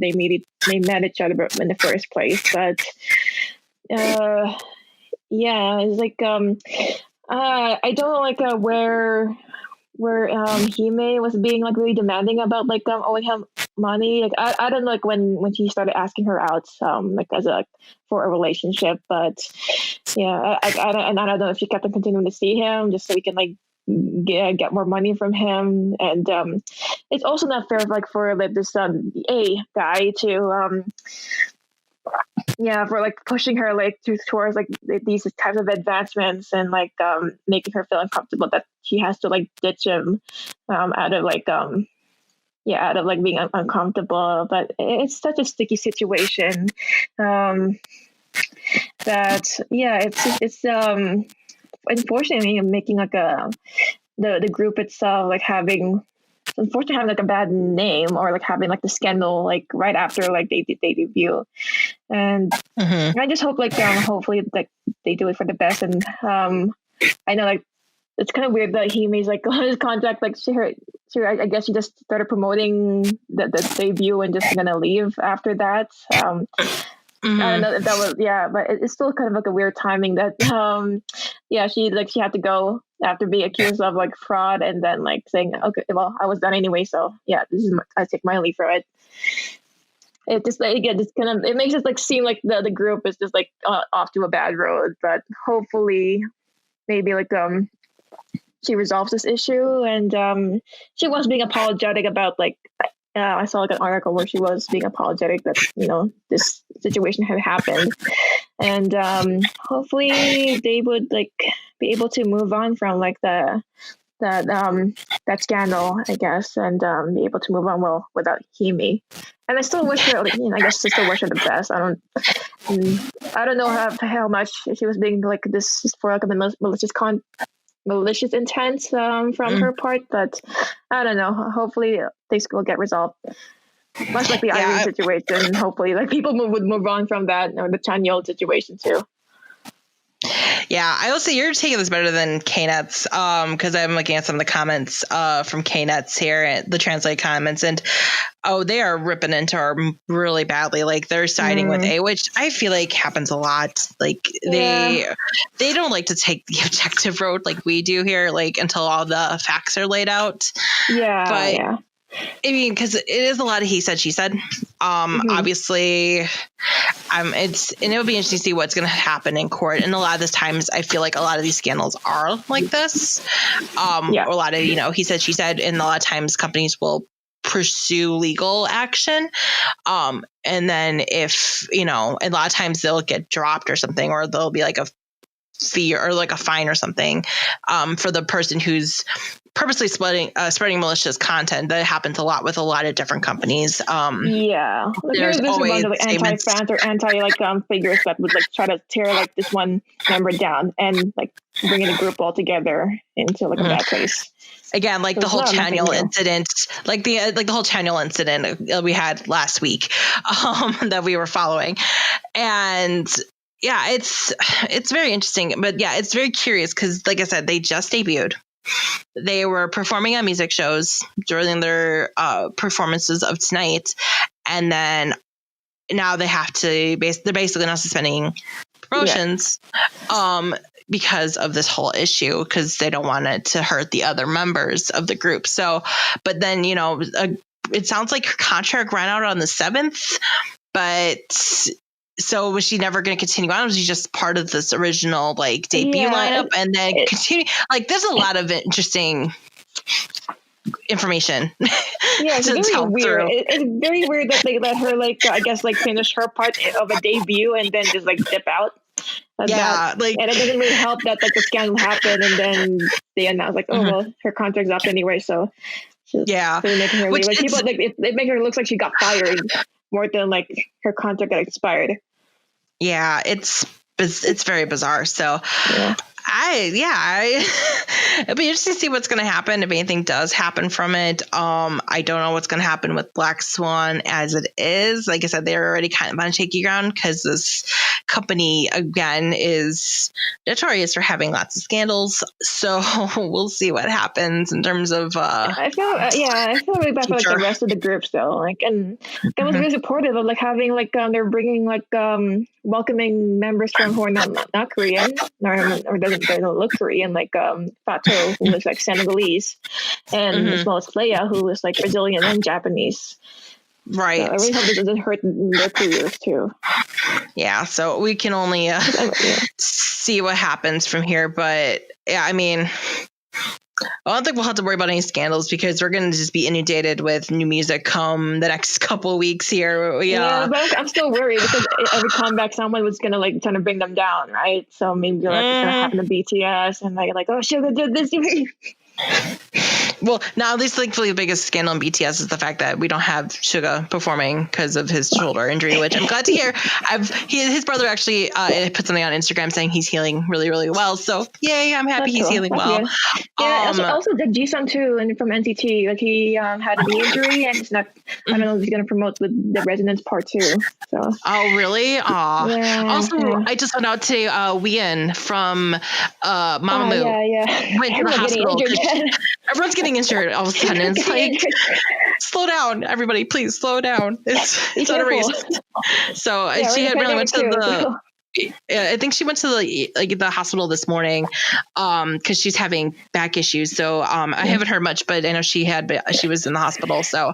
other in the first place. But it's I don't know where Hime was being really demanding about owing him money. I don't know when he started asking her out as for a relationship, but I don't know if she kept on continuing to see him just so we can get more money from him. And it's also not fair for this A guy to for pushing her towards these types of advancements and making her feel uncomfortable that she has to ditch him out of being uncomfortable. But it's such a sticky situation that it's unfortunately making the group itself having a bad name or having the scandal right after they debut. And I just hope hopefully they do it for the best. And I know it's kind of weird that he made his contact I guess she just started promoting the debut and just gonna leave after that. I don't know if that was but it's still kind of a weird timing that she had to go after being accused of fraud and then saying, okay, well, I was done anyway, so this is I take my leave for it. It just it makes it seem like the group is just off to a bad road, but hopefully maybe she resolves this issue. And she was being apologetic about I saw an article where she was being apologetic that this situation had happened, and hopefully they would like be able to move on from like that scandal, I guess, and be able to move on well without Hime. And I still wish her, like, I guess I still wish her the best. I don't know how much she was being like this for like a malicious intent from her part, but I don't know. Hopefully things will get resolved. Much like the Irene situation, hopefully like people would move on from that, or the Chanyeol situation too. Yeah, I will say you're taking this better than KNets, because I'm looking at some of the comments from KNets here, the translate comments, and they are ripping into her really badly. Like they're siding with A, which I feel like happens a lot. Like they don't like to take the objective road like we do here, like until all the facts are laid out. Yeah, but I mean, because it is a lot of he said, she said. Obviously, it'll be interesting to see what's going to happen in court. And a lot of these times, I feel like a lot of these scandals are like this. A lot of, he said, she said, and a lot of times companies will pursue legal action. And then if, a lot of times they'll get dropped or something, or there'll be like a fee or like a fine or something for the person who's purposely spreading malicious content. That happens a lot with a lot of different companies. There's always a bunch of like anti-fans or figures that would like try to tear like this one member down and like bringing the group all together into like a bad place. Again, like the whole Chanyeol incident, like the whole Chanyeol incident we had last week that we were following, and yeah, it's very interesting, but yeah, it's very curious because, like I said, they just debuted. They were performing on music shows during their performances of tonight, and then now they have to they're basically now suspending promotions because of this whole issue, because they don't want it to hurt the other members of the group. So, but then it sounds like her contract ran out on the 7th, but. So was she never going to continue on? Was she just part of this original like debut lineup and then continue? Like, there's a lot of interesting information. Yeah, it's very weird. It's very weird that they let her like I guess like finish her part of a debut and then just like dip out. And it doesn't really help that like the scandal happened and then they announced like, well, her contract's up anyway. So they make her leave. Like people like it make her look like she got fired more than like her contract got expired. Yeah, it's very bizarre. So it'll be interesting to see what's going to happen if anything does happen from it. I don't know what's going to happen with Black Swan as it is. Like I said, they're already kind of on shaky ground because this company again is notorious for having lots of scandals. So we'll see what happens in terms of. I feel really bad for like the rest of the groups though. Like, and that was really supportive of like having like they're bringing like welcoming members from who are not Korean or doesn't look Korean, like Fato, who was like Senegalese, and as well as Leia, who was like Brazilian and Japanese. Right. So I really hope it doesn't hurt their careers too. Yeah, so we can only see what happens from here. But yeah, I mean, I don't think we'll have to worry about any scandals because we're going to just be inundated with new music come the next couple of weeks here. Yeah, but I'm still worried because every comeback, someone was going to like trying to bring them down, right? So maybe like it's going to happen to BTS and like oh, Suga did this to me. Well, now at least thankfully the biggest scandal in BTS is the fact that we don't have Suga performing because of his shoulder injury, which I'm glad to hear. His brother actually put something on Instagram saying he's healing really, really well. So yay, I'm happy he's healing well. Good. Yeah, also the Jisung too, and from NCT, like he had a knee injury and it's not. I don't know if he's going to promote with the Resonance Part 2. So. Oh really? Aw. Yeah, also, I just went out to Wheein from Mamamoo. Went to the hospital. Everyone's getting injured all of a sudden. It's like, slow down, everybody, please slow down. It's not a race. So she had really went to the. I think she went to the hospital this morning because she's having back issues. So I haven't heard much, but I know she was in the hospital. So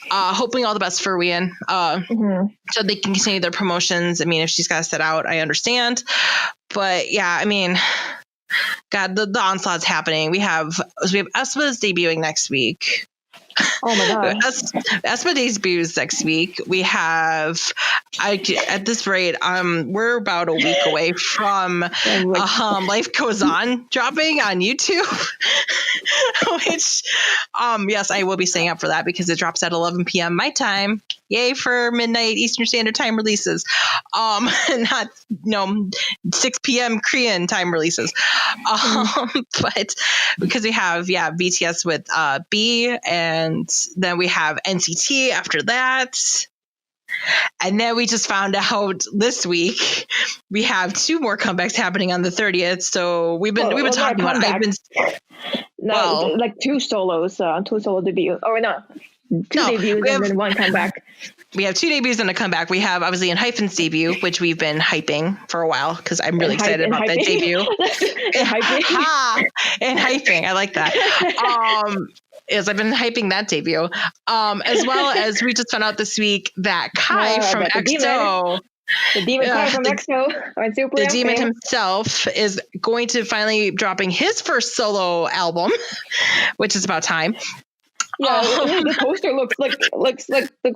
hoping all the best for Wheein so they can continue their promotions. I mean, if she's got to sit out, I understand. But yeah, I mean, God, the onslaught's happening. We have aespa's debuting next week. Oh my god. Aspa debuts next week. We have, at this rate, we're about a week away from Life Goes On dropping on YouTube, which, yes, I will be staying up for that because it drops at 11 p.m. my time. Yay for midnight Eastern Standard Time releases. Not 6 p.m. Korean time releases. But because we have BTS with B, and then we have NCT after that. And then we just found out this week we have 2 more comebacks happening on the 30th. So we've been talking about like 2 solos, 2 solo debuts. Or no, 2 debuts and then 1 comeback. We have 2 debuts and a comeback. We have obviously Hyphen's debut, which we've been hyping for a while because I'm really excited about that debut. And hyping. I like that. I've been hyping that debut. As well as we just found out this week that Kai from EXO. The demon Kai from EXO. The demon himself is going to finally dropping his first solo album, which is about time. Yeah, the poster looks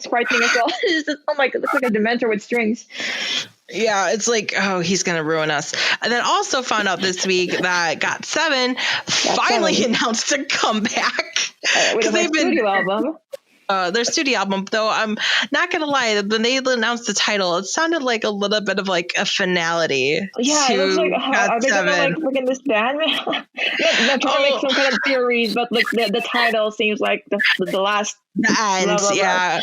frightening as well. It's just, oh my god, it looks like a Dementor with strings. Yeah, it's like, oh, he's going to ruin us. And then also found out this week that GOT7 finally announced a comeback. With a studio album. Their studio album, though, I'm not gonna lie, when they announced the title, it sounded like a little bit of like a finality. Yeah, it looks like are they gonna like freaking this band? Not trying to make some kind of theories, but like the title seems like the last. The end, blah, blah, blah. Yeah.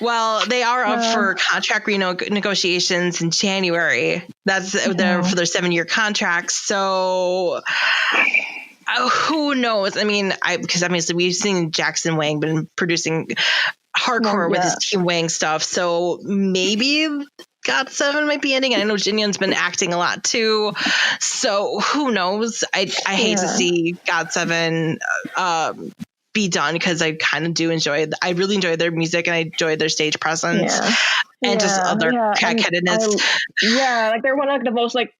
Well, they are up for contract negotiations in January. That's for their 7-year contracts. So. Who knows? I mean, because obviously we've seen Jackson Wang been producing hardcore with his Team Wang stuff, so maybe GOT7 might be ending. I know Jinyoung's been acting a lot too, so who knows? I hate to see GOT7 be done because I kind of do enjoy. I really enjoy their music and I enjoy their stage presence and just other crackheadedness. Like they're one of the most like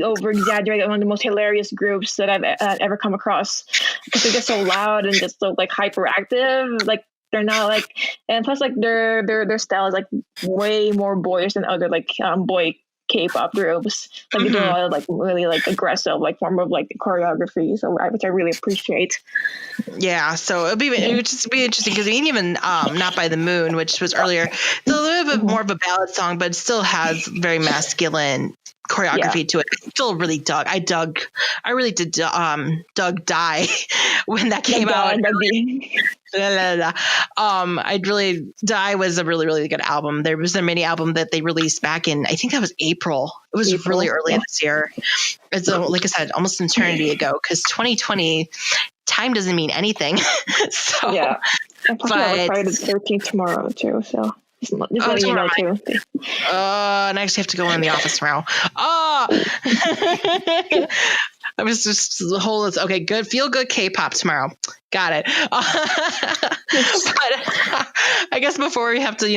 over exaggerated, one of the most hilarious groups that I've ever come across because they're just so loud and just so like hyperactive. Like they're not like, and plus like their style is like way more boyish than other like boy K-pop groups. Like they do a lot of like really like aggressive like form of like choreography, which I really appreciate. Yeah, so it would just be interesting because even Not by the Moon, which was earlier, it's a little bit more of a ballad song, but it still has very masculine choreography to it. I still really dug. I really did Doug Die when that came out. I'd really Die was a really, really good album. There was a mini album that they released back in, I think that was April. It was really early this year. It's like I said, almost an eternity ago because 2020 time doesn't mean anything. So yeah, but Friday the 13th tomorrow too. So. Just letting you know too. And I actually have to go in the office tomorrow. I was just the whole okay, good, feel good K-pop tomorrow. Got it. But I guess before we have to,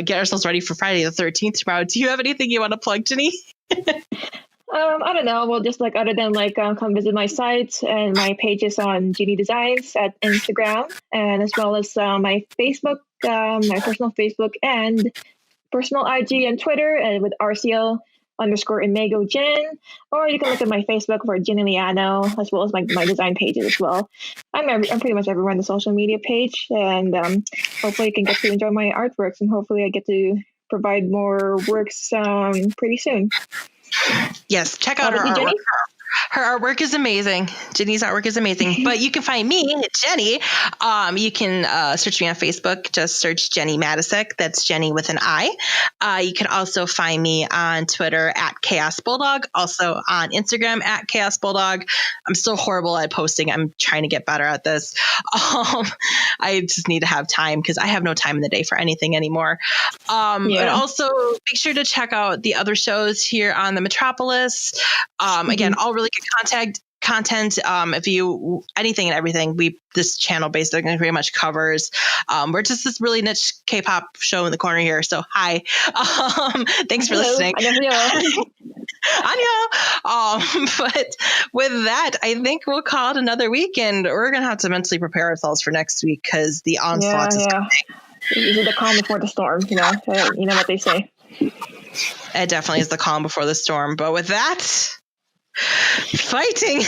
get ourselves ready for Friday the 13th tomorrow, do you have anything you want to plug, Jenni? I don't know. Well, just like other than like come visit my site and my pages on Jenni Designs at Instagram, and as well as my Facebook, my personal Facebook and personal IG and Twitter, and with RCL_Imego Jin, or you can look at my Facebook for Jin Liano, as well as my design pages as well. I'm pretty much everywhere on the social media page, and hopefully you can get to enjoy my artworks, and hopefully I get to provide more works pretty soon. Yes, check out her artwork. Her artwork is amazing. Jenni's artwork is amazing. But you can find me, Jenni. You can search me on Facebook. Just search Jenni Matisek. That's Jenni with an I. You can also find me on Twitter at Chaos Bulldog. Also on Instagram at Chaos Bulldog. I'm still horrible at posting. I'm trying to get better at this. I just need to have time because I have no time in the day for anything anymore. And also make sure to check out the other shows here on the Metropolis. Again, all really good content. If you anything and everything, this channel basically pretty much covers. We're just this really niche K-pop show in the corner here. So hi, thanks for listening. Anya. But with that, I think we'll call it another week, and we're gonna have to mentally prepare ourselves for next week because the onslaught is coming. This is the calm before the storm, you know what they say. It definitely is the calm before the storm. But with that, fighting.